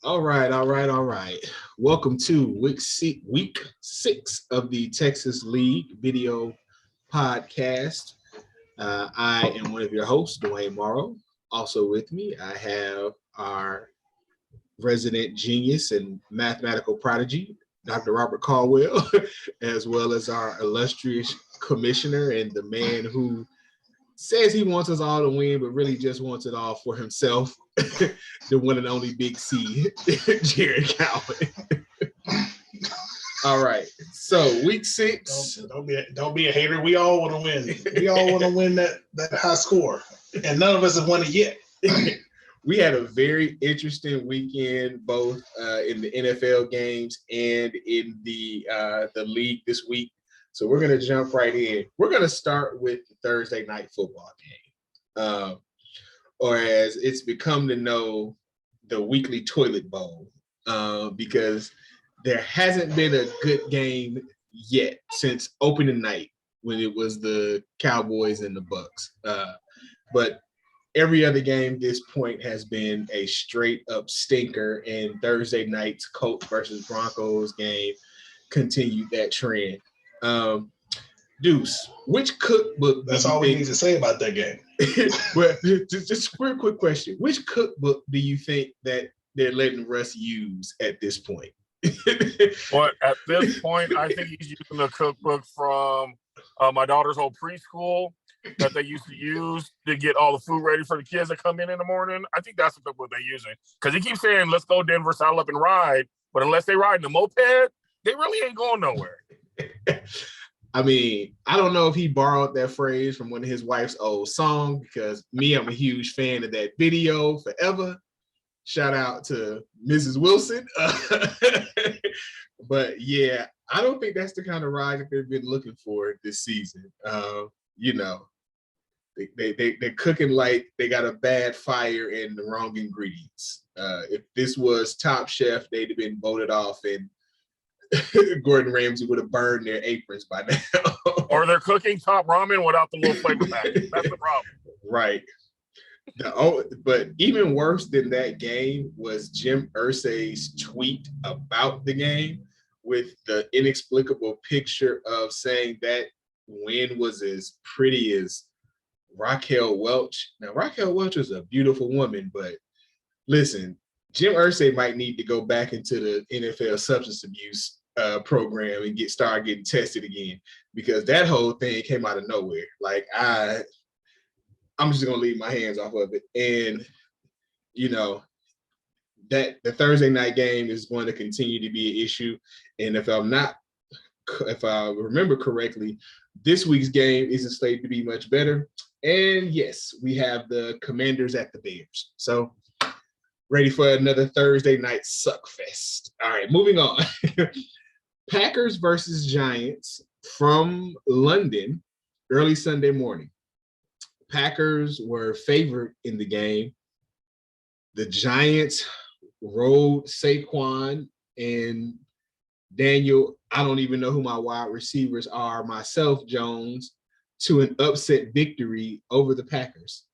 All right. Welcome to week six of the Texas League video podcast. I am one of your hosts, Dwayne Morrow. Also with me, I have our resident genius and mathematical prodigy, Dr. Robert Caldwell, as well as our illustrious commissioner and the man who says he wants us all to win, but really just wants it all for himself. The one and only Big C, Jared Calvin. All right, so week six. Don't be a hater. We all want to win. We all want to win that high score, and none of us have won it yet. We had a very interesting weekend, both in the NFL games and in the league this week. So we're going to jump right in. We're going to start with the Thursday night football game, or as it's become to know, the weekly toilet bowl, because there hasn't been a good game yet since opening night when it was the Cowboys and the Bucks. But every other game this point has been a straight up stinker, and Thursday night's Colts versus Broncos game continued that trend. Deuce, which cookbook? That's all we need to say about that game. Well, just a real quick question. Which cookbook do you think that they're letting Russ use at this point? Well, at this point, I think he's using the cookbook from my daughter's old preschool that they used to use to get all the food ready for the kids that come in the morning. I think that's the cookbook they're using. Because he keeps saying, let's go Denver, saddle up and ride. But unless they ride in a moped, they really ain't going nowhere. I mean, I don't know if he borrowed that phrase from one of his wife's old songs, because I'm a huge fan of that video forever. Shout out to Mrs. Wilson. But yeah, I don't think that's the kind of ride that they've been looking for this season. They're cooking like they got a bad fire and the wrong ingredients. If this was Top Chef, they'd have been voted off, and Gordon Ramsay would have burned their aprons by now. Or they're cooking top ramen without the little flavor packet. That's the problem. Right. But even worse than that game was Jim Irsay's tweet about the game, with the inexplicable picture of saying that win was as pretty as Raquel Welch. Now, Raquel Welch is a beautiful woman, but listen, Jim Irsay might need to go back into the NFL substance abuse program and start getting tested again, because that whole thing came out of nowhere. Like, I'm just gonna leave my hands off of it. And that the Thursday night game is going to continue to be an issue. And if I remember correctly, this week's game isn't slated to be much better. And yes, we have the Commanders at the Bears. So ready for another Thursday night suck fest. All right, moving on. Packers versus Giants from London, early Sunday morning. Packers were favored in the game. The Giants rode Saquon and Daniel, I don't even know who my wide receivers are, myself, Jones, to an upset victory over the Packers.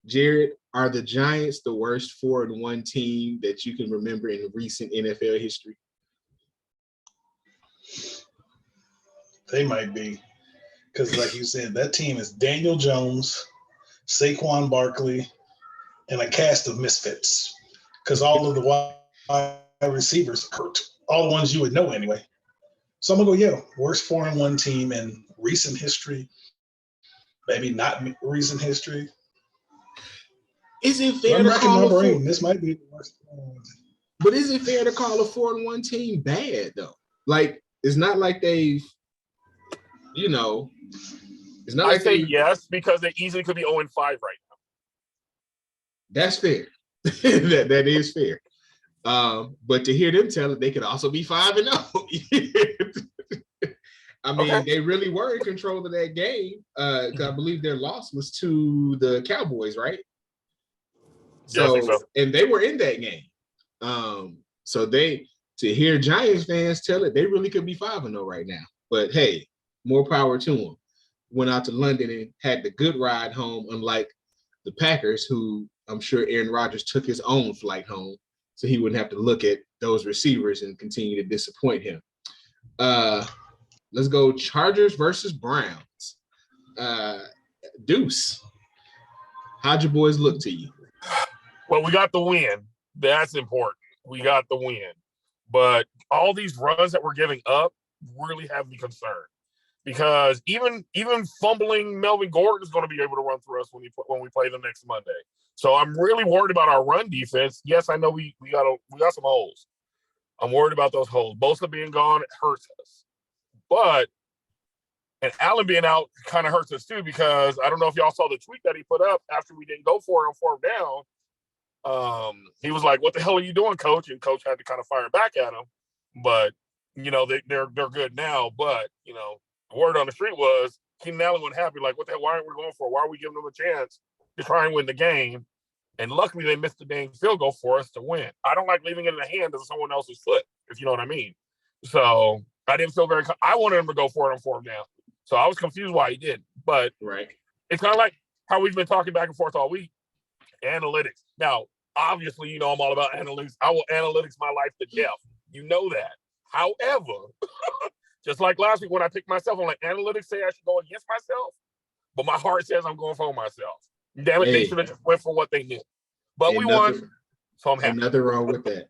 Jared, are the Giants the worst 4-1 team that you can remember in recent NFL history? They might be. Because like you said, that team is Daniel Jones, Saquon Barkley, and a cast of misfits. Because all of the wide receivers hurt. All the ones you would know anyway. So I'm going to go, worst 4-1 team in recent history. Maybe not recent history. Is it fair to call this might be the worst. But is it fair to call a 4-1 team bad, though? Like, it's not like they've, it's not like yes, because they easily could be 0-5 right now. That's fair. that is fair. But to hear them tell it, they could also be 5-0. I mean, They really were in control of that game. I believe their loss was to the Cowboys, right? So. And they were in that game. So to hear Giants fans tell it, they really could be 5-0 right now. But hey, more power to them. Went out to London and had the good ride home, unlike the Packers, who I'm sure Aaron Rodgers took his own flight home so he wouldn't have to look at those receivers and continue to disappoint him. Let's go Chargers versus Browns. Deuce, how'd your boys look to you? Well, we got the win. That's important. We got the win. But all these runs that we're giving up really have me concerned, because even fumbling Melvin Gordon is going to be able to run through us when we play them next Monday. So I'm really worried about our run defense. Yes, I know we got some holes. I'm worried about those holes. Bosa being gone, it hurts us. But and Allen being out kind of hurts us too, because I don't know if y'all saw the tweet that he put up after we didn't go for it on fourth down. He was like, "What the hell are you doing, coach?" And coach had to kind of fire back at him. But they're good now. But the word on the street was Keenan Allen wasn't happy. Like, what the hell? Why aren't we going for it? Why are we giving them a chance to try and win the game? And luckily, they missed the dang field goal for us to win. I don't like leaving it in the hands of someone else's foot, if you know what I mean. So I didn't feel I wanted him to go for it on fourth down. So I was confused why he didn't. But right, it's kind of like how we've been talking back and forth all week. Analytics. Now, obviously, I'm all about analytics. I will analytics my life to death. You know that. However, just like last week when I picked myself, I'm like, analytics say I should go against myself, but my heart says I'm going for myself. Damn it, they should have just went for what they knew. But we won, so I'm happy. Nothing wrong with that.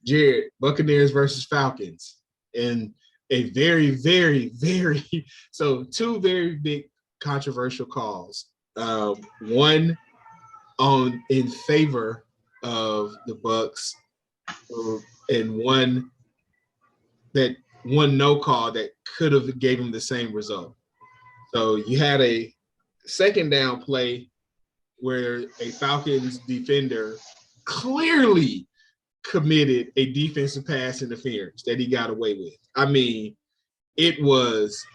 Jared, Buccaneers versus Falcons. And a very, very, very, so two very big controversial calls. One in favor of the Bucs, and one no call that could have gave him the same result. So you had a second down play where a Falcons defender clearly committed a defensive pass interference that he got away with. I mean, it was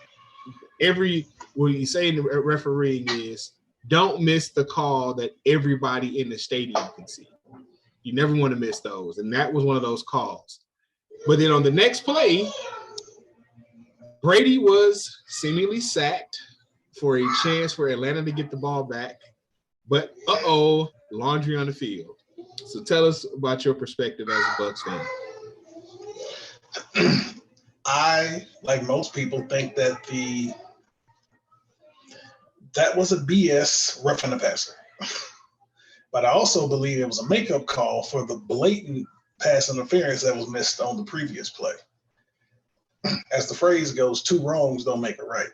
what you say in the refereeing is, don't miss the call that everybody in the stadium can see. You never want to miss those. And that was one of those calls. But then on the next play, Brady was seemingly sacked for a chance for Atlanta to get the ball back. But laundry on the field. So tell us about your perspective as a Bucs fan. I, like most people, think that that was a BS roughing the passer. But I also believe it was a makeup call for the blatant pass interference that was missed on the previous play. As the phrase goes, two wrongs don't make it right.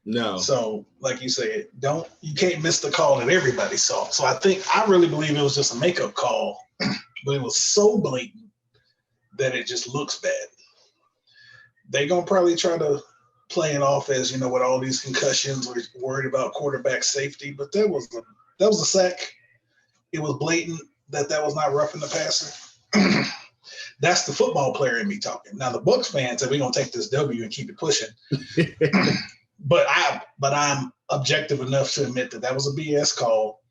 No. So, like you said, you can't miss the call that everybody saw. So I really believe it was just a makeup call, but it was so blatant that it just looks bad. They're gonna probably try to play it off as, with all these concussions, we're worried about quarterback safety, but that was a sack. It was blatant that was not roughing the passer. That's the football player in me talking. Now the Bucs fans said we're gonna take this W and keep it pushing. But I'm objective enough to admit that was a BS call.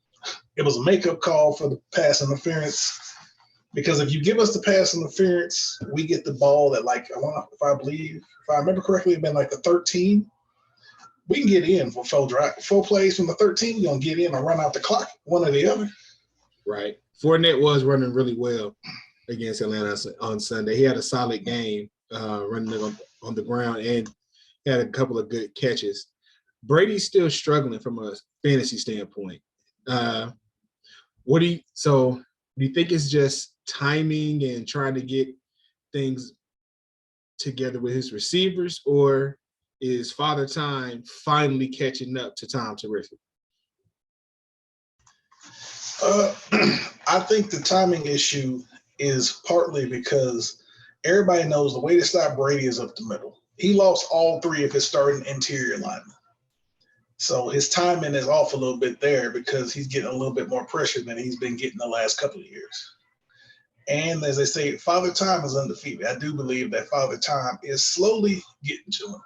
It was a makeup call for the pass interference, because if you give us the pass interference, we get the ball at if I remember correctly, it'd been like the 13. We can get in for 4 plays from the 13. You're gonna get in or run out the clock, one or the other. Right. Fournette was running really well against Atlanta on Sunday. He had a solid game running on the ground and had a couple of good catches. Brady's still struggling from a fantasy standpoint. Do you think it's just timing and trying to get things together with his receivers, or is Father Time finally catching up to Tom Terrific? I think the timing issue is partly because everybody knows the way to stop Brady is up the middle. He lost all 3 of his starting interior linemen. So his timing is off a little bit there because he's getting a little bit more pressure than he's been getting the last couple of years. And as they say, Father Time is undefeated. I do believe that Father Time is slowly getting to him.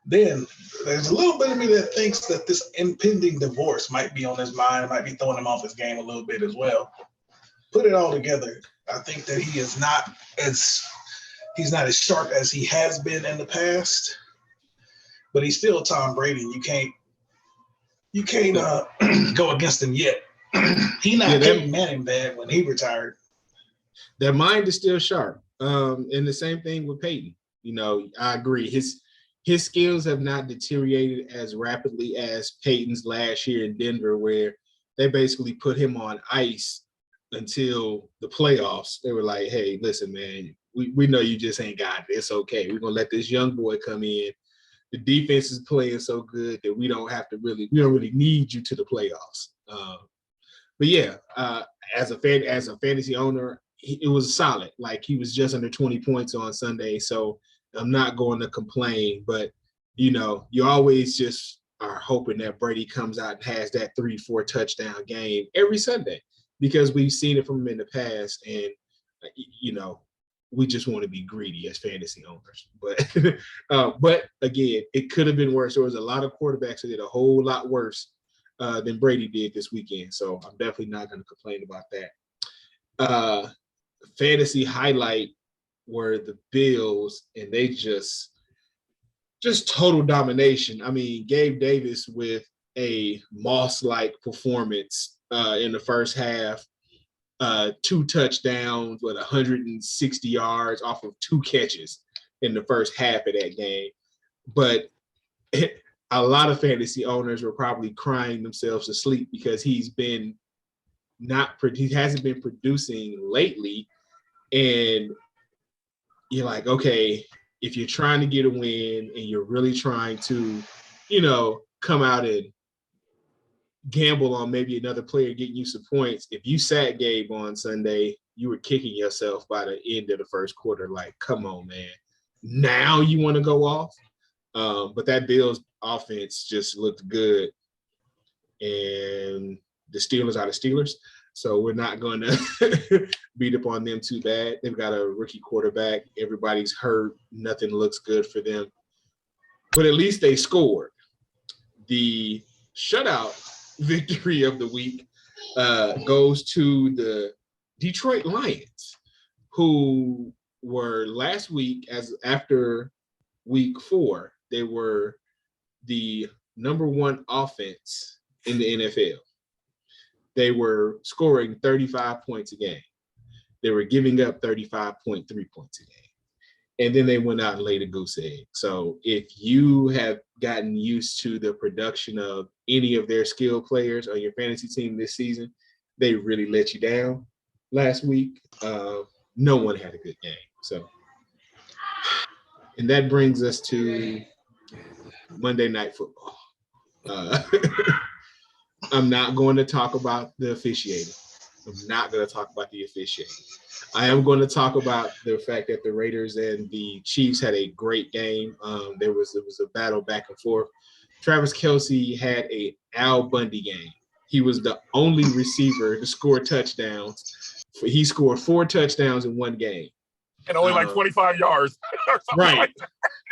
Then there's a little bit of me that thinks that this impending divorce might be on his mind, might be throwing him off his game a little bit as well. Put it all together, I think that he's not as sharp as he has been in the past, but he's still Tom Brady. You You can't go against him yet. He not Peyton Manning bad when he retired. Their mind is still sharp. And the same thing with Peyton. You know, I agree. His skills have not deteriorated as rapidly as Peyton's last year in Denver, where they basically put him on ice until the playoffs. They were like, hey, listen, man, we know you just ain't got it. It's okay. We're going to let this young boy come in. The defense is playing so good that we don't really need you to the playoffs. But yeah, as a fantasy owner, it was solid. Like, he was just under 20 points on Sunday. So I'm not going to complain, but you know, you always just are hoping that Brady comes out and has that 3-4 touchdown game every Sunday, because we've seen it from him in the past, and you know, we just want to be greedy as fantasy owners. But again, it could have been worse. There was a lot of quarterbacks that did a whole lot worse than Brady did this weekend. So I'm definitely not going to complain about that. Fantasy highlight were the Bills, and they just total domination. I mean, Gabe Davis with a Moss-like performance in the first half, 2 touchdowns with 160 yards off of 2 catches in the first half of that game. But a lot of fantasy owners were probably crying themselves to sleep because he hasn't been producing lately. And you're like, okay, if you're trying to get a win and you're really trying to, you know, come out and gamble on maybe another player getting you some points, if you sat Gabe on Sunday, you were kicking yourself by the end of the first quarter. Like, come on, man. Now you want to go off? But that Bills offense just looked good. And the Steelers are the Steelers. So we're not going to beat up on them too bad. They've got a rookie quarterback. Everybody's hurt. Nothing looks good for them. But at least they scored. The shutout victory of the week goes to the Detroit Lions, who were last week, after week 4, they were the number 1 offense in the NFL. They were scoring 35 points a game. They were giving up 35.3 points a game. And then they went out and laid a goose egg. So if you have gotten used to the production of any of their skill players on your fantasy team this season, they really let you down last week. No one had a good game. So, and that brings us to Monday Night Football. I'm not going to talk about the officiating. I'm not going to talk about the officiating. I am going to talk about the fact that the Raiders and the Chiefs had a great game. There was a battle back and forth. Travis Kelce had a Al Bundy game. He was the only receiver to score touchdowns. He scored 4 touchdowns in one game. And only like 25 yards. Right,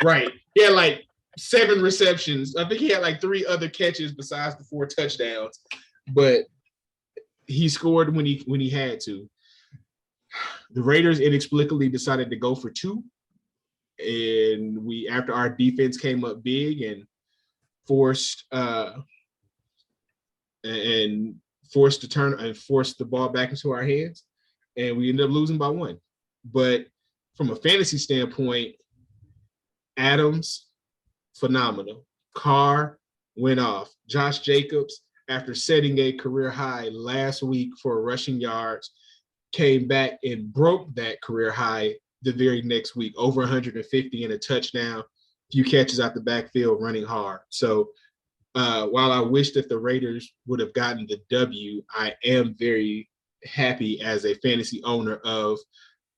right. He had like 7 receptions. I think he had like 3 other catches besides the 4 touchdowns. But he scored when he had to. The Raiders inexplicably decided to go for 2. And after our defense came up big and forced the ball back into our hands, and we ended up losing by 1. But from a fantasy standpoint, Adams, phenomenal. Carr went off. Josh Jacobs, after setting a career high last week for rushing yards, came back and broke that career high the very next week, over 150 and a touchdown, few catches out the backfield, running hard. So while I wish that the Raiders would have gotten the W, I am very happy as a fantasy owner of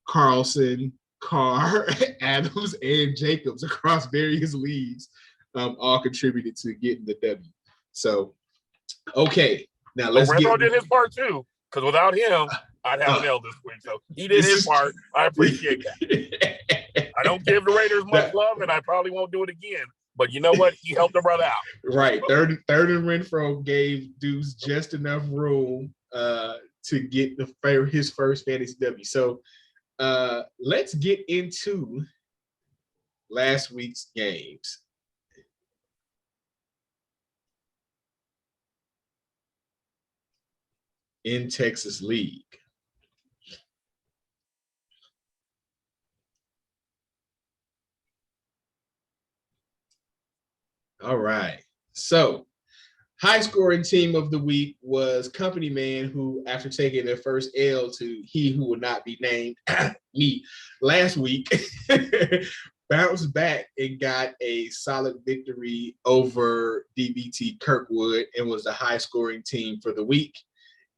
Carlson, Carr, Adams, and Jacobs across various leagues, all contributed to getting the W. So, okay, now let's Renfro did his part too, because without him, I'd have an L this week. So he did his part. I appreciate that. I don't give the Raiders much love, and I probably won't do it again. But you know what? He helped the brother out. Right. Third and Renfro gave Deuce just enough room to get his first fantasy W. So let's get into last week's games. in Texas League. All right. So, high scoring team of the week was Company Man, who, after taking their first L to he who will not be named, me, last week, bounced back and got a solid victory over DBT Kirkwood and was the high scoring team for the week.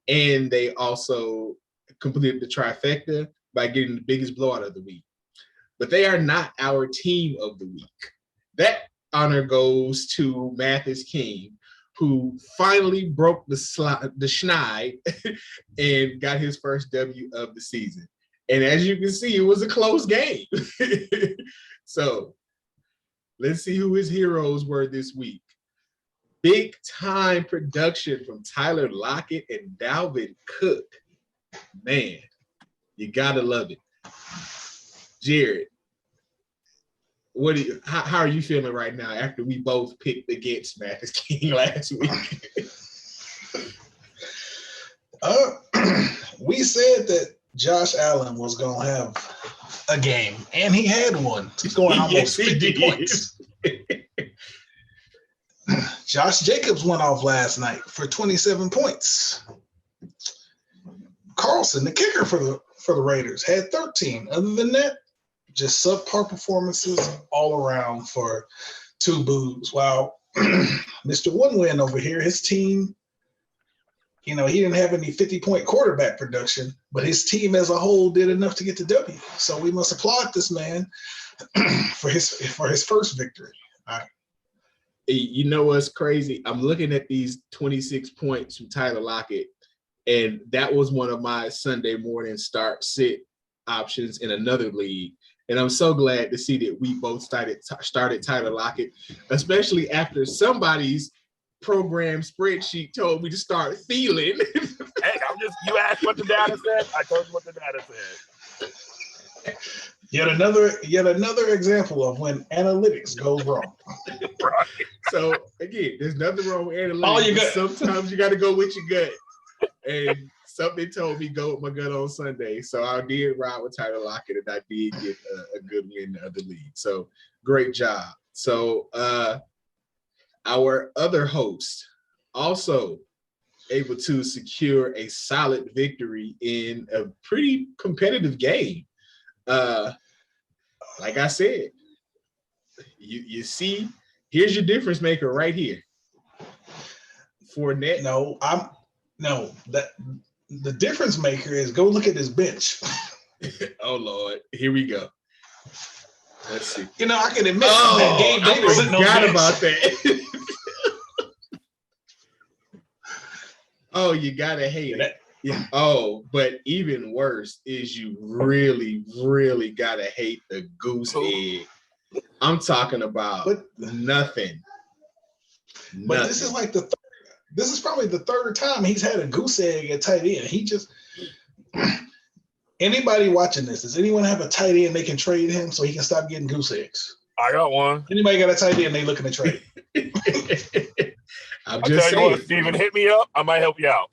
And they also completed the trifecta by getting the biggest blowout of the week. But they are not our team of the week. That honor goes to Mathis King, who finally broke the schneid and got his first W of the season. And as you can see, it was a close game. So let's see who his heroes were this week. Big time production from Tyler Lockett and Dalvin Cook. Man, you gotta love it. Jared, how are you feeling right now after we both picked against Mathis King last week? We said that Josh Allen was going to have a game, and he had one, scoring almost 50 points. Josh Jacobs went off last night for 27 points. Carlson, the kicker for the Raiders, had 13. Other than that, just subpar performances all around for two boos. While Mr. One Win over here, his team, he didn't have any 50-point quarterback production, but his team as a whole did enough to get the W. So we must applaud this man for his first victory. All right. You know what's crazy? I'm looking at these 26 points from Tyler Lockett, and that was one of my Sunday morning start sit options in another league. And I'm so glad to see that we both started Tyler Lockett, especially after somebody's program spreadsheet told me to start Thielen. Hey, you asked what the data said. I told you what the data said. Yet another example of when analytics goes wrong. Right. So again, there's nothing wrong with analytics. Sometimes you got to go with your gut. And something told me go with my gut on Sunday. So I did ride with Tyler Lockett, and I did get a good win of the league. So great job. So our other host also able to secure a solid victory in a pretty competitive game. Like I said, you see, here's your difference maker right here. Fournette. The difference maker is go look at his bench. Oh Lord, here we go. Let's see. I can admit that Gabe Davis sitting on bench. About that. Oh, you gotta hate it. Yeah. Oh, but even worse is you really, really gotta hate the goose egg. I'm talking about nothing. But this is like this is probably the third time he's had a goose egg at tight end. He just anybody watching this, does anyone have a tight end they can trade him so he can stop getting goose eggs? I got one. Anybody got a tight end they looking to trade? I'm just saying. What, Steven, hit me up. I might help you out.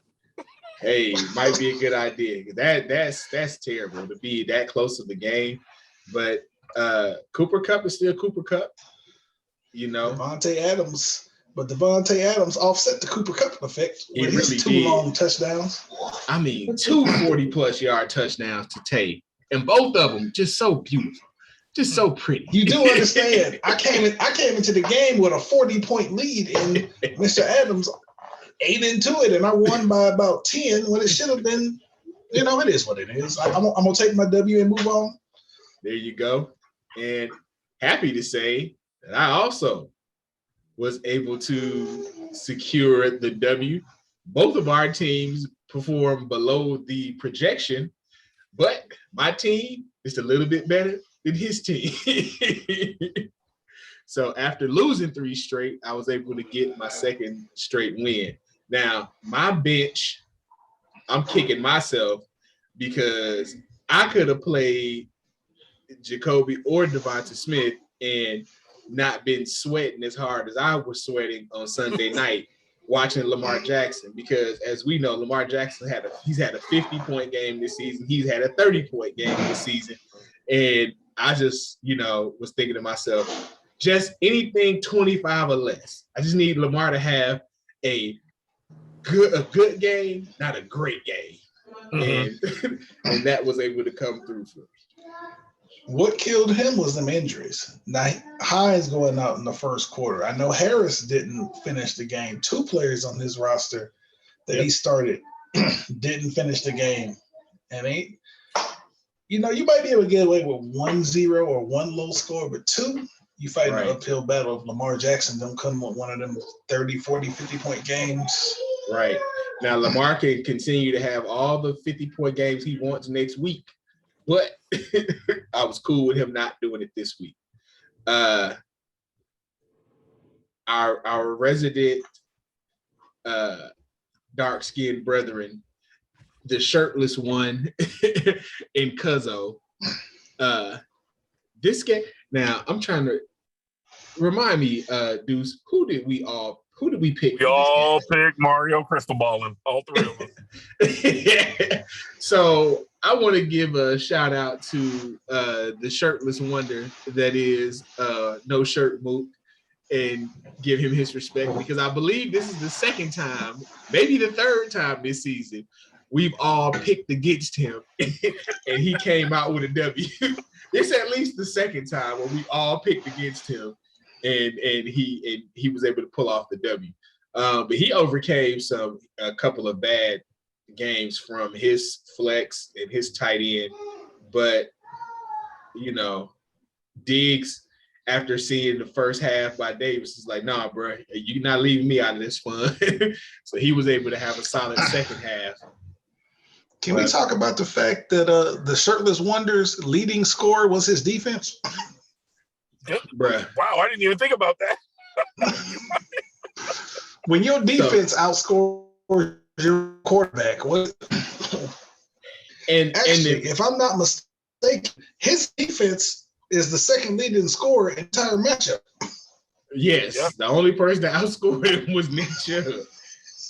Hey, might be a good idea. That's terrible to be that close to the game. But Cooper Kupp is still Cooper Kupp. Devontae Adams offset the Cooper Kupp effect with his two long touchdowns. I mean, 2 40-plus yard touchdowns to Tay, and both of them just so beautiful, just so pretty. You do understand? I came into the game with a 40-point lead, and Mr. Adams ate into it, and I won by about 10 when it should have been. It is what it is. I'm gonna take my W and move on. There you go, and happy to say that I also was able to secure the W. Both of our teams performed below the projection, but my team is a little bit better than his team. So after losing 3 straight, I was able to get my second straight win. Now, my bench, I'm kicking myself because I could have played Jacoby or Devonta Smith and not been sweating as hard as I was sweating on Sunday night watching Lamar Jackson, because as we know, Lamar Jackson he's had a 50-point game this season. He's had a 30-point game this season. And I just, was thinking to myself, just anything 25 or less. I just need Lamar to have a good game, not a great game. Mm-hmm. And that was able to come through for me. What killed him was them injuries. Now, Hines going out in the first quarter. I know Harris didn't finish the game. 2 players on his roster that he started didn't finish the game. And you might be able to get away with 1-0 or one low score, but 2, you fight an uphill battle. If Lamar Jackson don't come with one of them 30, 40, 50-point games. Right. Now, Lamar can continue to have all the 50-point games he wants next week. But I was cool with him not doing it this week. Our resident dark-skinned brethren, the shirtless one in Cuzzo. This game. Now I'm trying to remind me, Deuce, who did we pick? We all picked Mario Cristobalin, all 3 of us. So I want to give a shout out to the shirtless wonder that is No Shirt Mook, and give him his respect, because I believe this is the second time, maybe the third time this season, we've all picked against him and he came out with a W. It's at least the second time where we all picked against him and he was able to pull off the W. But he overcame a couple of bad games from his flex and his tight end. But, Diggs, after seeing the first half by Davis, is like, nah, bro, you're not leaving me out of this fun. So he was able to have a solid second half. Can we talk about the fact that the Shirtless Wonder's leading scorer was his defense? Bruh. Wow, I didn't even think about that. When your defense outscores your quarterback, if I'm not mistaken, his defense is the second leading scorer in the entire matchup. Yes, The only person that outscored him was Nick Chubb.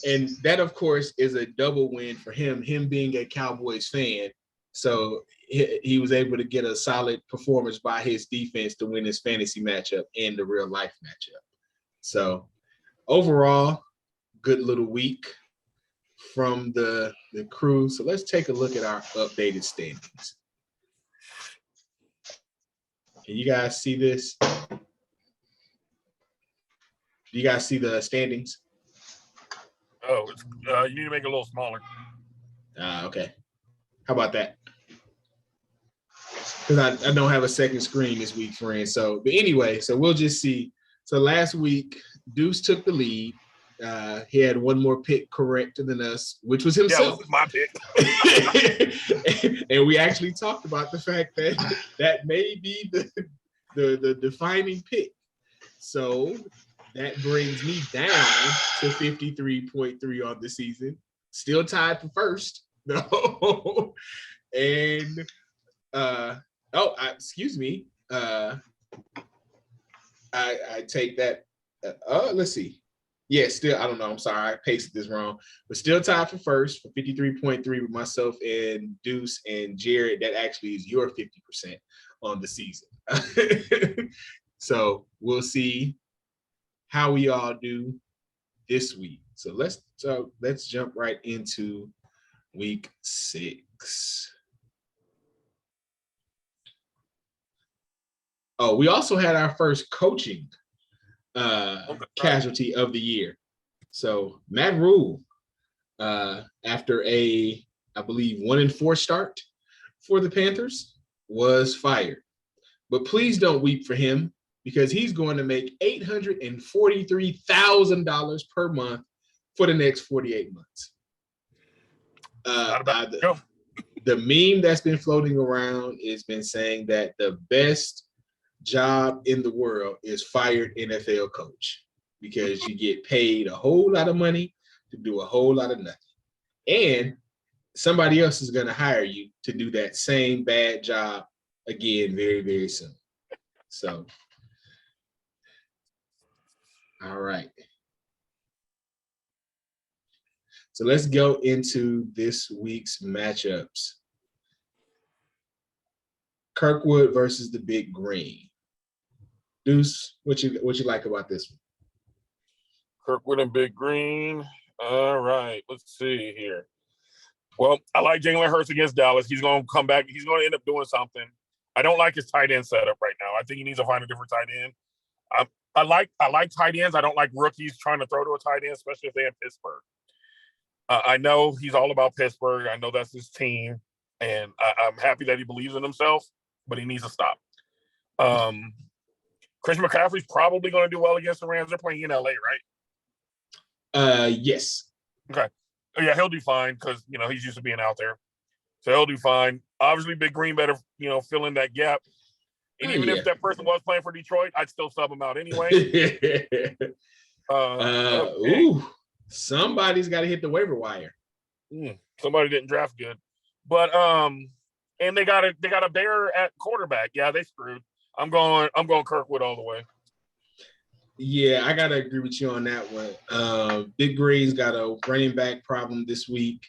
And that, of course, is a double win for him being a Cowboys fan. So he was able to get a solid performance by his defense to win his fantasy matchup and the real life matchup. So overall, good little week from the crew. So let's take a look at our updated standings. Can you guys see this? Do you guys see the standings? Oh, you need to make it a little smaller. Okay. How about that? Because I don't have a second screen this week, friends. So, but anyway, so we'll just see. So last week, Deuce took the lead. He had one more pick correct than us, which was himself. Yeah, my pick. And we actually talked about the fact that may be the defining pick. So that brings me down to 53.3 on the season. Still tied for first. No. And excuse me. I take that. Let's see. Yeah, still, I don't know. I'm sorry. I pasted this wrong. But still tied for first for 53.3 with myself and Deuce and Jared. That actually is your 50% on the season. So we'll see how we all do this week. So let's jump right into week 6. Oh, we also had our first coaching casualty of the year. So Matt Rule, after I believe 1-4 start for the Panthers, was fired. But please don't weep for him, because he's going to make $843,000 per month for the next 48 months. The meme that's been floating around has been saying that the best job in the world is fired NFL coach, because you get paid a whole lot of money to do a whole lot of nothing. And somebody else is going to hire you to do that same bad job again very, very soon. So, all right. So let's go into this week's matchups. Kirkwood versus the Big Green. Deuce, what you like about this one? Kirkwood and Big Green. All right, let's see here. Well, I like Jalen Hurts against Dallas. He's going to come back. He's going to end up doing something. I don't like his tight end setup right now. I think he needs to find a different tight end. I like tight ends. I don't like rookies trying to throw to a tight end, especially if they're in Pittsburgh. I know he's all about Pittsburgh. I know that's his team, and I'm happy that he believes in himself, but he needs to stop. Chris McCaffrey's probably going to do well against the Rams. They're playing in LA, right? Yes. Okay. Yeah, he'll do fine because, he's used to being out there. So he'll do fine. Obviously, Big Green better, fill in that gap. And even if that person was playing for Detroit, I'd still sub him out anyway. Okay. Ooh, somebody's got to hit the waiver wire. Somebody didn't draft good. But and they got a bear at quarterback. Yeah, they screwed. I'm going Kirkwood all the way. Yeah, I gotta agree with you on that one. Big Green's got a running back problem this week.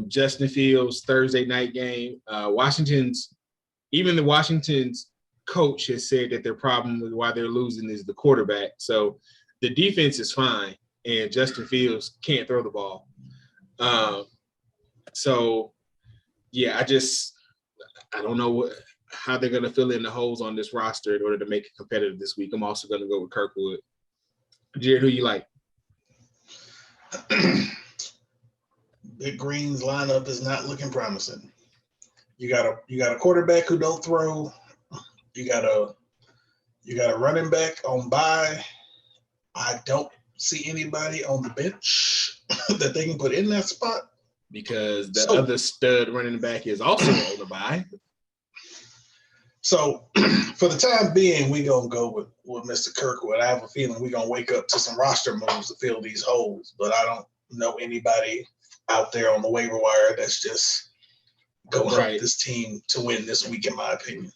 Justin Fields Thursday night game. Washington's coach has said that their problem with why they're losing is the quarterback. So the defense is fine, and Justin Fields can't throw the ball. So yeah, I don't know how they're going to fill in the holes on this roster in order to make it competitive this week. I'm also going to go with Kirkwood. Jared, who you like? Big Green's lineup is not looking promising. You got a quarterback who don't throw. You got a running back on bye. I don't see anybody on the bench that they can put in that spot. Because the other stud running back is also on the bye. So for the time being, we're going to go with Mr. Kirkwood. I have a feeling we're going to wake up to some roster moves to fill these holes, but I don't know anybody out there on the waiver wire that's just going to help this team to win this week, in my opinion.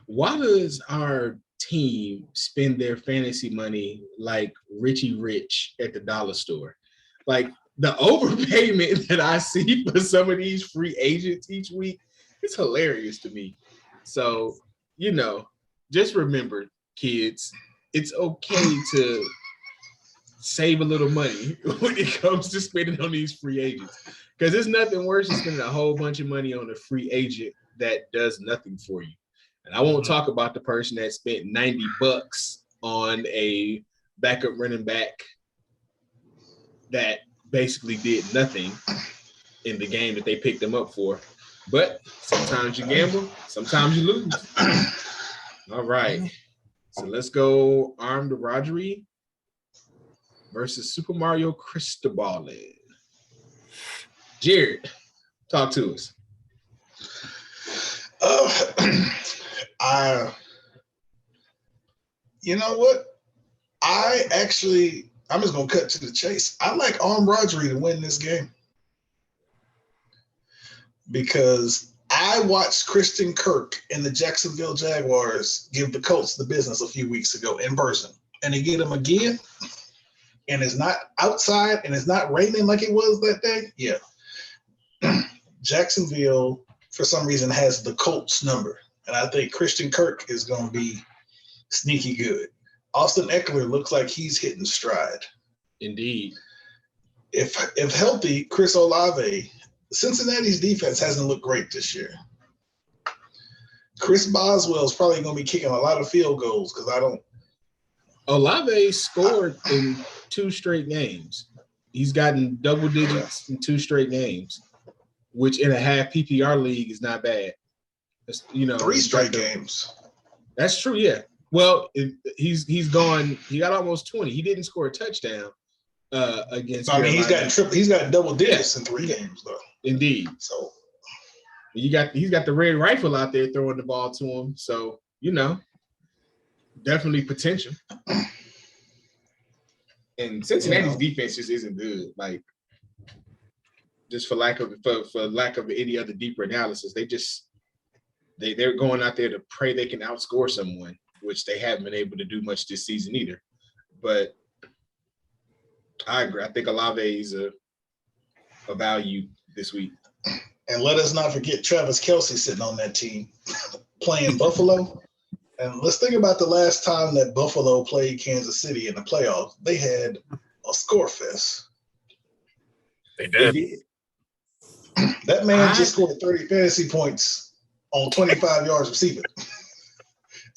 Why does our team spend their fantasy money like Richie Rich at the dollar store? Like the overpayment that I see for some of these free agents each week, it's hilarious to me. So, just remember, kids, it's okay to save a little money when it comes to spending on these free agents. Because there's nothing worse than spending a whole bunch of money on a free agent that does nothing for you. And I won't talk about the person that spent $90 on a backup running back that basically did nothing in the game that they picked them up for. But sometimes you gamble, sometimes you lose. All right. So let's go Armed Rodri versus Super Mario Cristobal. Jared, talk to us. You know what? I'm just going to cut to the chase. I like Armed Rodri to win this game. Because I watched Christian Kirk and the Jacksonville Jaguars give the Colts the business a few weeks ago in person. And they get them again, and it's not outside, and it's not raining like it was that day. Yeah. Jacksonville, for some reason, has the Colts number. And I think Christian Kirk is going to be sneaky good. Austin Eckler looks like he's hitting stride. Indeed. If healthy, Chris Olave – Cincinnati's defense hasn't looked great this year. Chris Boswell is probably going to be kicking a lot of field goals because I don't. Olave scored in 2 straight games. He's gotten double digits in 2 straight games, which in a half PPR league is not bad. 3 straight games. That's true. Yeah. Well, he's gone. He got almost 20. He didn't score a touchdown against. I mean, he's got double digits in 3 games though. Indeed. So he's got the red rifle out there throwing the ball to him. So definitely potential. And Cincinnati's defense just isn't good. Like, just for lack of any other deeper analysis, they're going out there to pray they can outscore someone, which they haven't been able to do much this season either. But I agree. I think Olave is a a value this week. And let us not forget Travis Kelce sitting on that team playing Buffalo. And let's think about the last time that Buffalo played Kansas City in the playoffs. They had a score fest. They did. That man just scored 30 fantasy points on 25 yards receiving.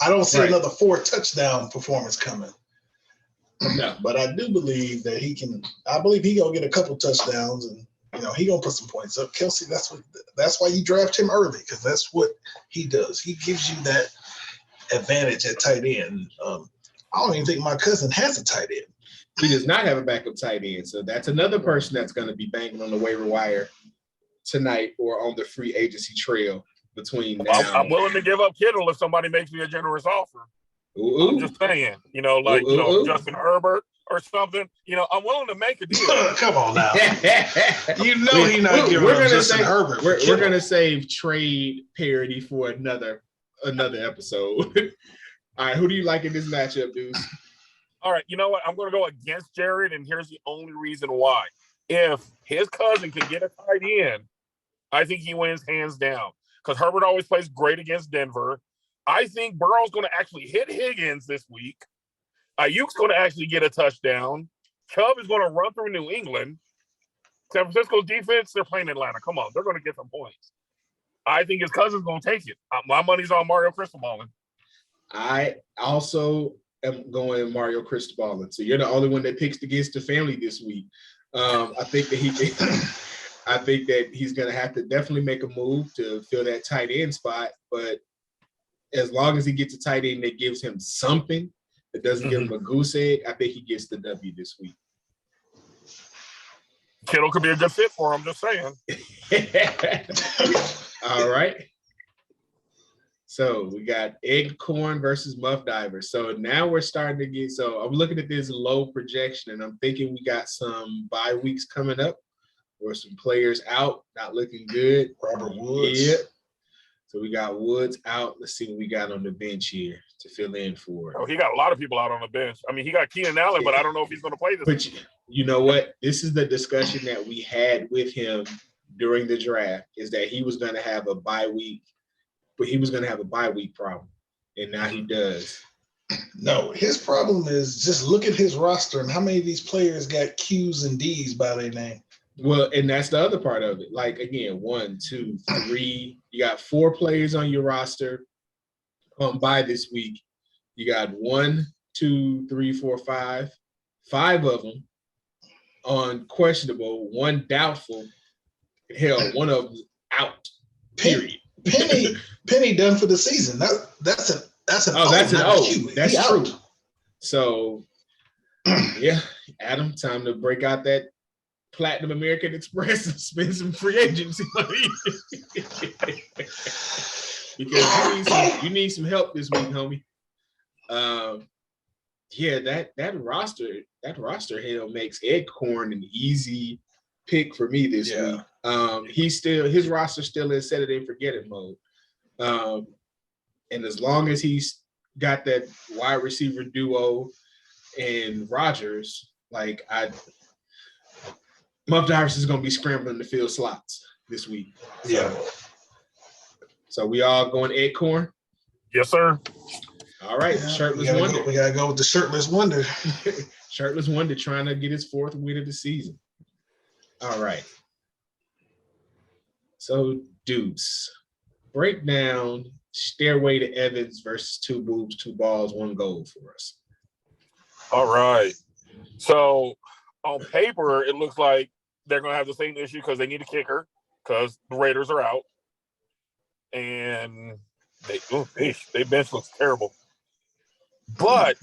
I don't see another 4 touchdown performance coming. No. But I do believe that he can. I believe he gonna get a couple touchdowns, and he gonna put some points up. Kelce, that's why you draft him early, because that's what he does. He gives you that advantage at tight end. I don't even think my cousin has a tight end. He does not have a backup tight end, so that's another person that's going to be banging on the waiver wire tonight or on the free agency trail between now. I'm willing to give up Kittle if somebody makes me a generous offer. Ooh. I'm just saying, Justin Herbert or something. I'm willing to make a deal. Come on now. He's not giving up Justin Herbert. We're going to save trade parity for another episode. All right, who do you like in this matchup, dudes? All right, you know what? I'm going to go against Jared, and here's the only reason why. If his cousin can get a tight end, I think he wins hands down, because Herbert always plays great against Denver. I think Burrow's going to actually hit Higgins this week. Ayuk's going to actually get a touchdown. Chubb is going to run through New England. San Francisco's defense, they're playing Atlanta. Come on, they're going to get some points. I think his cousin's going to take it. My money's on Mario Cristobalin. I also am going Mario Cristobalin. So you're the only one that picks against the family this week. I think that he's going to have to definitely make a move to fill that tight end spot. But as long as he gets a tight end that gives him something, that doesn't give him a goose egg, I think he gets the W this week. Kittle could be a good fit for him, just saying. All right. So we got Eggcorn versus Muff Diver. So now we're starting to get, so I'm looking at this low projection and I'm thinking we got some bye weeks coming up or some players out, not looking good. Robert Woods. Yeah. So we got Woods out. Let's see what we got on the bench here to fill in for. Oh, he got a lot of people out on the bench. I mean, he got Keenan Allen, but I don't know if he's going to play this. But you know what? This is the discussion that we had with him during the draft, is that he was going to have a bye week, but he was going to have a bye week problem, and now he does. No, his problem is just look at his roster and how many of these players got Q's and D's by their name. Well, and that's the other part of it. Like, again, 1, 2, 3. You got 4 players on your roster on bye this week. You got 1, 2, 3, 4, 5. 5 of them on questionable, 1 doubtful. Hell, 1 of them out. Period. Penny done for the season. That's an O. That's true. Out. So, yeah, Adam, time to break out that Platinum American Express and spend some free agency money. Because you need some help this week, homie. Yeah, that roster hell makes Eggcorn an easy pick for me this week. His roster still in set it and forget it mode. And as long as he's got that wide receiver duo and Rodgers, like Muff Divers is going to be scrambling to fill slots this week. So we all going Eggcorn? Yes, sir. All right, Shirtless Wonder. We got to go with the Shirtless Wonder. Shirtless Wonder trying to get his 4th win of the season. All right. So, dudes, break down Stairway to Evans versus 2 boobs, 2 balls, 1 goal for us. All right. So, on paper, it looks like they're going to have the same issue because they need a kicker because the Raiders are out. And they bench looks terrible. But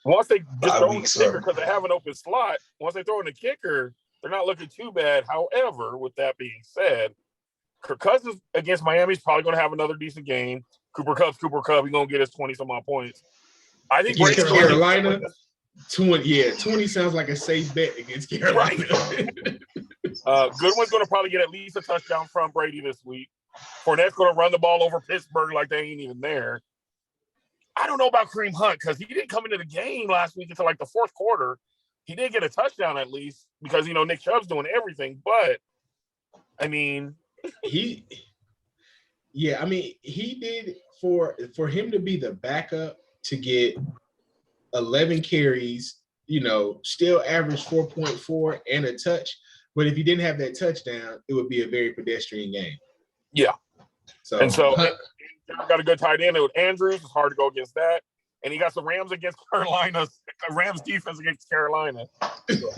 once they just throw in the kicker because they have an open slot, once they throw in the kicker, they're not looking too bad. However, with that being said, Kirk Cousins against Miami is probably going to have another decent game. Cooper Kupp, he's going to get his 20-some-odd points. I think against Carolina, 20 sounds like a safe bet against Carolina. Right. Goodwin's going to probably get at least a touchdown from Brady this week. Fournette's going to run the ball over Pittsburgh like they ain't even there. I don't know about Kareem Hunt because he didn't come into the game last week until like the 4th quarter. He did get a touchdown at least because, Nick Chubb's doing everything. But I mean, he did for him to be the backup to get 11 carries, still average 4.4 and a touch. But if he didn't have that touchdown, it would be a very pedestrian game. Yeah. So got a good tight end with Andrews. It's hard to go against that. And he got some Rams against Carolina. Rams defense against Carolina. So,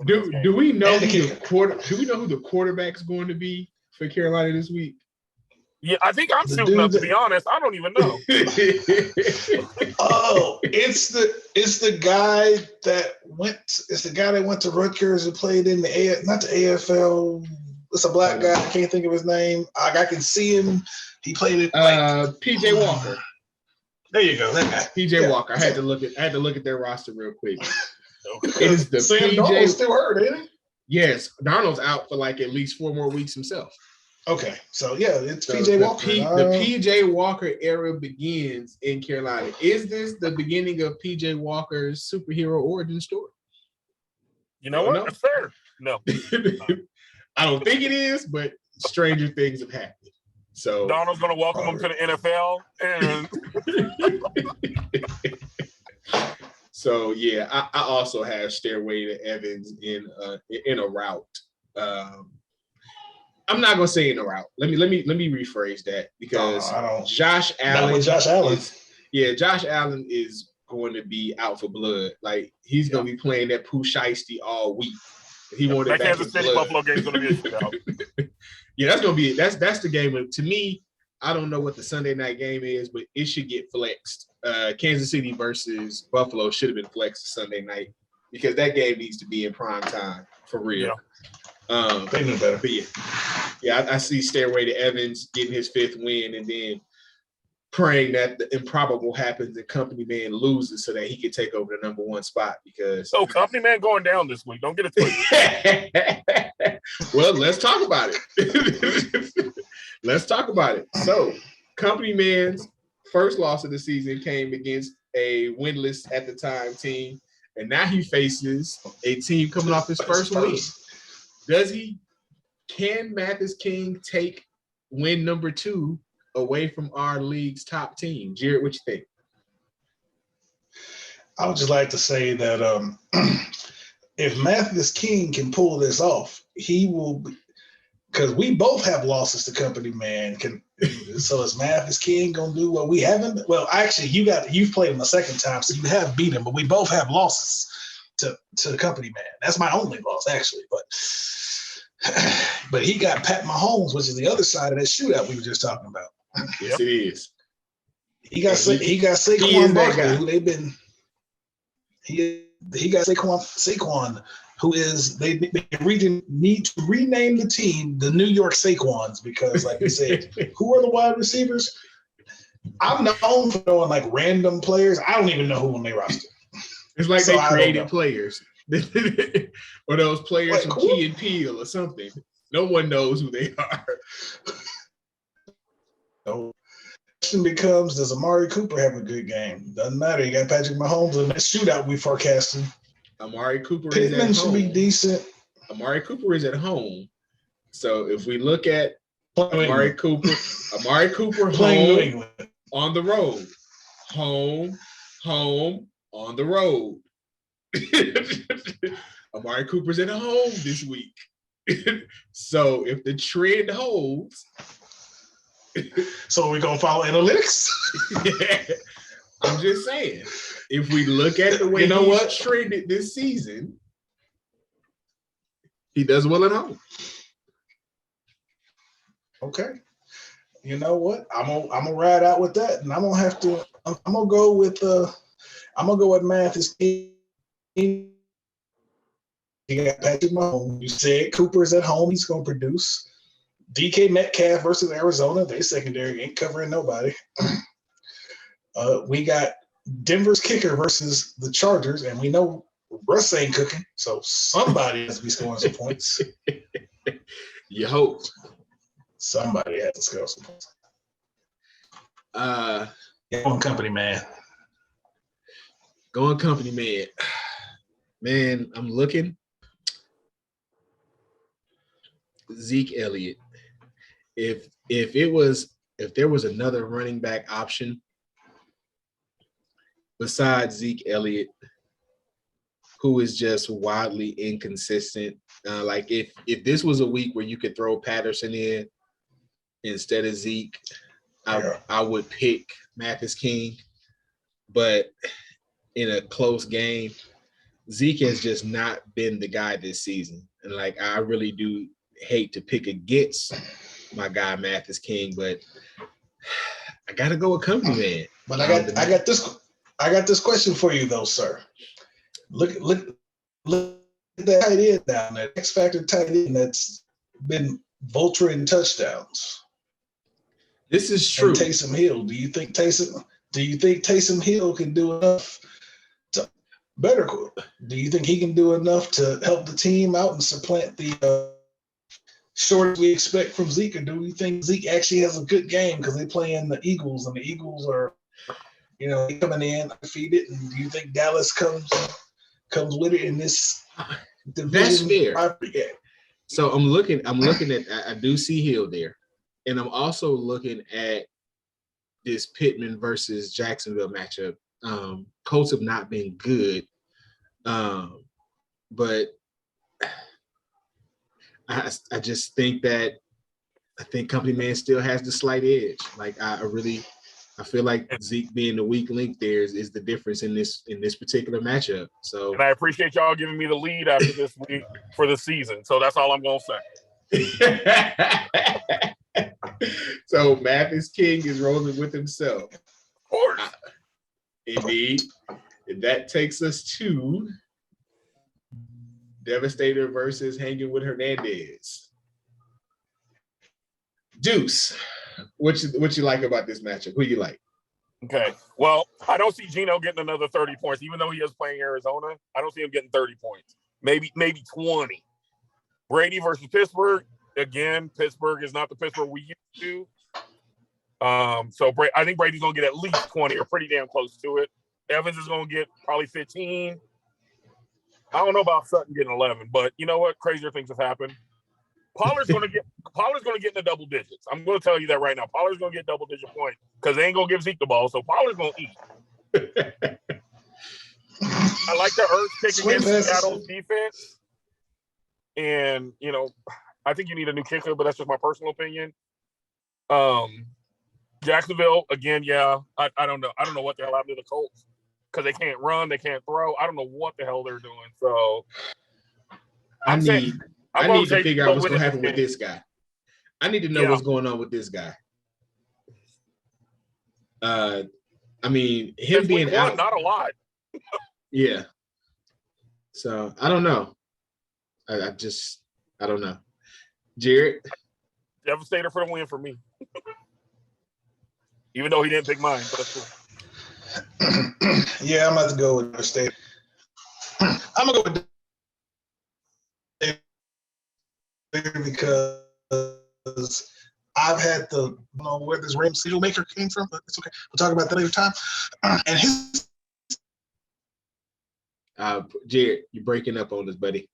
do we know who the quarterback's going to be for Carolina this week? Yeah, I think I'm shooting up. To be honest, I don't even know. Oh, it's the guy that went. It's the guy that went to Rutgers and played in not the AFL. It's a black guy. I can't think of his name. I can see him. He played it. PJ Walker. There you go. That guy. PJ Walker. I had to look at their roster real quick. It is the Sam Darnold's still hurt, ain't he? Yes, Darnold's out for like at least 4 more weeks himself. Okay, so yeah, it's PJ Walker. The PJ Walker era begins in Carolina. Is this the beginning of PJ Walker's superhero origin story? You know what? No. That's fair. No. I don't think it is, but stranger things have happened. So Donald's going to welcome him to the NFL. And so, yeah, I also have Stairway to Evans in a route. I'm not gonna say in a route. Let me rephrase that because Josh Allen. Josh Allen. Josh Allen is going to be out for blood. Like he's gonna be playing that Pooh Shiesty all week. He wanted that Kansas City Buffalo game is gonna be a shootout. That's the game. To me, I don't know what the Sunday night game is, but it should get flexed. Kansas City versus Buffalo should have been flexed Sunday night because that game needs to be in prime time for real. Yeah. They knew better. But I see Stairway to Evans getting his 5th win and then praying that the improbable happens and Company Man loses so that he can take over the number 1 spot because Company Man going down this week. Don't get it twisted. Well, let's talk about it. Let's talk about it. So Company Man's first loss of the season came against a winless at the time team, and now he faces a team coming off his first win. Can Mathis King take win number 2 away from our league's top team? Jared, what you think? I would just like to say that if Mathis King can pull this off, he will be, because we both have losses to Company Man. So is Mathis King gonna do what we haven't? Well, actually, you've played him a second time, so you have beat him, but we both have losses to the Company Man. That's my only loss, actually, but he got Pat Mahomes, which is the other side of that shootout we were just talking about. Yes, it is. He got Saquon Barkley, who they've been. He got Saquon, who is they need to rename the team the New York Saquons because, like we said, who are the wide receivers? I'm known for knowing like random players. I don't even know who on their roster. It's like they created players. Or those players from Key and Peele or something. No one knows who they are. The question becomes, does Amari Cooper have a good game? Doesn't matter. You got Patrick Mahomes in that shootout we forecasting. Amari Cooper Pittman is at home. Should be decent. Amari Cooper is at home. So if we look at Amari Cooper home on the road. Home on the road. Amari Cooper's at home this week. So if the trend holds. So we're going to follow analytics? I'm just saying. If we look at the way he's trended this season, he does well at home. Okay. You know what? I'm gonna ride out with that, and I'm gonna go with Mathis. You got Patrick Mahomes. You said Cooper's at home. He's gonna produce. DK Metcalf versus Arizona. They secondary ain't covering nobody. We got Denver's kicker versus the Chargers, and we know Russ ain't cooking, so somebody has to be scoring some points. You hope. Somebody has to score some points. Going Company Man. Going Company Man. Man, I'm looking. Zeke Elliott. If there was another running back option besides Zeke Elliott, who is just wildly inconsistent, like if this was a week where you could throw Patterson in instead of Zeke, I would pick Mathis King. But in a close game, Zeke has just not been the guy this season. And like, I really do hate to pick against my guy Mathis King, but I gotta go with company man. But I got this question for you though, sir. Look at that tight end down there, X Factor tight end that's been vulturing touchdowns. This is true. And Taysom Hill. Do you think Taysom Hill can do enough to better? Do you think he can do enough to help the team out and supplant the short we expect from Zeke? Or do we think Zeke actually has a good game because they play in the Eagles and the Eagles are, coming in undefeated? And do you think Dallas comes with it in this division? That's fair. So I'm looking at, I do see Hill there. And I'm also looking at this Pittman versus Jacksonville matchup. Colts have not been good. But I just think that company man still has the slight edge. Like I feel like Zeke being the weak link there is the difference in this particular matchup. So, and I appreciate y'all giving me the lead after this week for the season. So that's all I'm gonna say. So Mathis King is rolling with himself. Of course. Indeed. And that takes us to Devastator versus Hanging with Hernandez. Deuce, what you like about this matchup? Who you like? Okay. Well, I don't see Geno getting another 30 points, even though he is playing Arizona. I don't see him getting 30 points. Maybe 20. Brady versus Pittsburgh. Again, Pittsburgh is not the Pittsburgh we used to. So I think Brady's going to get at least 20 or pretty damn close to it. Evans is going to get probably 15. I don't know about Sutton getting 11, but you know what? Crazier things have happened. Pollard's going to get in the double digits. I'm going to tell you that right now. Pollard's going to get double-digit points because they ain't going to give Zeke the ball, so Pollard's going to eat. I like the Earth pick against Seattle's defense. And, I think you need a new kicker, but that's just my personal opinion. Jacksonville, again, yeah. I don't know. I don't know what the hell happened to the Colts because they can't run, they can't throw. I don't know what the hell they're doing. So I need to figure out what's going to happen with this guy. I need to know what's going on with this guy. Him being out, not a lot. Yeah. So I don't know. I don't know. Jared? Devastator for the win for me. Even though he didn't pick mine, but that's cool. Yeah, I'm about to go with Devastator. I'm going to go with Devastator because I've had I don't know where this Ram Seal Maker came from, but it's okay. We'll talk about that later time. And his Jared, you're breaking up on us, buddy.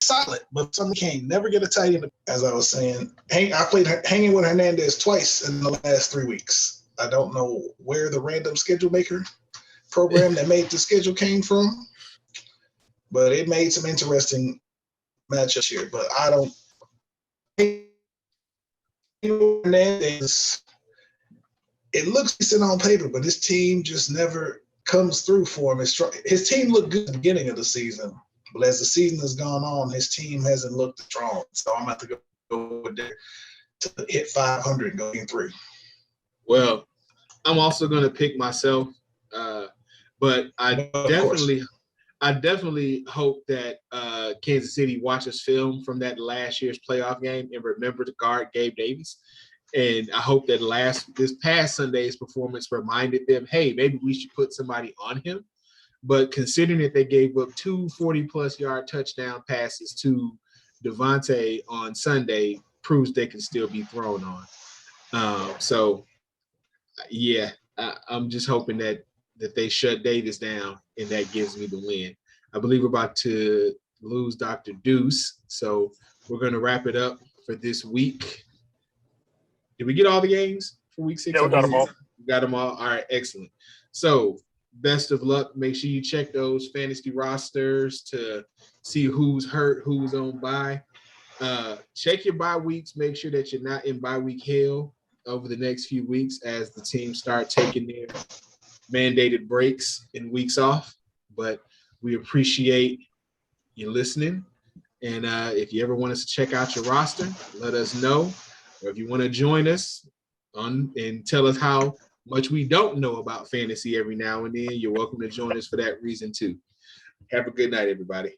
Solid, but some can't never get a tight end. As I was saying, I played Hanging with Hernandez twice in the last 3 weeks. I don't know where the random schedule maker program that made the schedule came from, but it made some interesting matchups here. But I don't. Hernandez, it looks decent on paper, but his team just never comes through for him. His team looked good at the beginning of the season. But as the season has gone on, his team hasn't looked strong. So I'm about to go with there to hit 500 and go in 3. Well, I'm also going to pick myself, but I definitely hope that Kansas City watches film from that last year's playoff game and remember to guard Gabe Davis. And I hope that this past Sunday's performance reminded them, hey, maybe we should put somebody on him. But considering that they gave up 2 40-plus yard touchdown passes to Devontae on Sunday, proves they can still be thrown on. I'm just hoping that they shut Davis down, and that gives me the win. I believe we're about to lose Dr. Deuce, so we're going to wrap it up for this week. Did we get all the games for week 6? Yeah, we got them all. We got them all. All right, excellent. So best of luck. Make sure you check those fantasy rosters to see who's hurt, who's on bye. Check your bye weeks. Make sure that you're not in bye week hell over the next few weeks as the teams start taking their mandated breaks and weeks off. But we appreciate you listening. And if you ever want us to check out your roster, let us know. Or if you want to join us and tell us how much we don't know about fantasy every now and then, you're welcome to join us for that reason too. Have a good night, everybody.